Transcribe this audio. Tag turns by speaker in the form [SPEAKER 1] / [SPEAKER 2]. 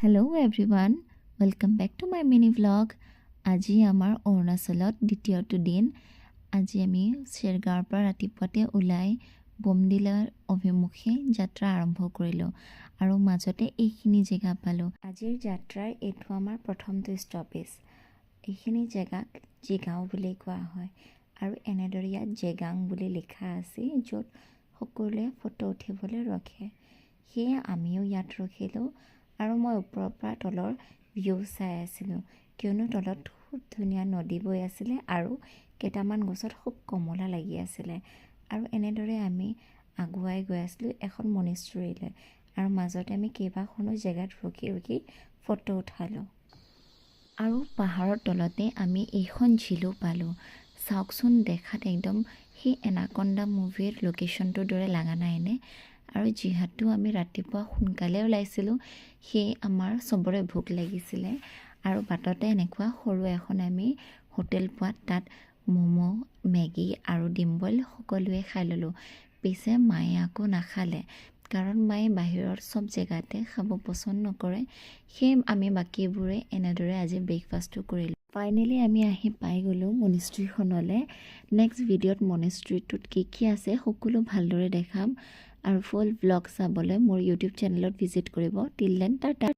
[SPEAKER 1] Hello' everyone, welcome back to my mini vlog. আজি আমাৰ অৰুণাচলত দ্বিতীয়টো দিন। আজি আমি চেৰগাঁৱৰ পৰা ৰাতিপুৱাতে ওলাই বমডিলাৰ অভিমুখে যাত্ৰা আৰম্ভ কৰিলোঁ আৰু মাজতে এইখিনি জেগা পালোঁ। আজিৰ যাত্ৰাৰ এইটো আমাৰ প্ৰথমটো ষ্টপেজ। এইখিনি জেগাক জিগাওঁ বুলি কোৱা হয় আৰু এনেদৰে ইয়াত জেগাং বুলি লিখা আছে, য'ত সকলোৱে ফটো উঠিবলৈ ৰখে। সেয়ে আমিও ইয়াত ৰখিলোঁ আৰু মই ওপৰৰ পৰা তলৰ ভিউ চাই আছিলোঁ, কিয়নো তলত খুব ধুনীয়া নদী বৈ আছিলে আৰু কেইটামান গছত খুব কমলা লাগি আছিলে। আৰু এনেদৰে আমি আগুৱাই গৈ আছিলোঁ এখন মনিষ্ট্ৰীলৈ আৰু মাজতে আমি কেইবাখনো জেগাত ৰখি ৰখি ফটো উঠালোঁ। আৰু পাহাৰৰ তলতে আমি এইখন ঝিলো পালোঁ। চাওকচোন, দেখাত একদম সেই এনাকন্দা মুভিৰ লোকেশ্যনটোৰ দৰে লগা নাইনে? আৰু যিহেতু আমি ৰাতিপুৱা সোনকালে ওলাইছিলোঁ, সেয়ে আমাৰ চবৰে ভোক লাগিছিলে আৰু বাটতে এনেকুৱা সৰু এখন আমি হোটেল পোৱাত তাত ম'ম', মেগী আৰু ডিম বইল সকলোৱে খাই ল'লোঁ। পিছে মায়ে আকৌ নাখালে, কাৰণ মায়ে বাহিৰৰ চব জেগাতে খাব পচন্দ নকৰে। সেয়ে আমি বাকীবোৰে এনেদৰে আজি ব্ৰেকফাষ্টটো কৰিলোঁ। ফাইনেলি আমি আহি পাই গ'লোঁ মনিষ্ট্ৰীখনলৈ। নেক্সট ভিডিঅ'ত মনিষ্ট্ৰীটোত কি আছে সকলো ভালদৰে দেখাম আৰু ফুল ভ্লগ চাবলৈ মোৰ ইউটিউব চেনেলত ভিজিট কৰিব। Till then Tata.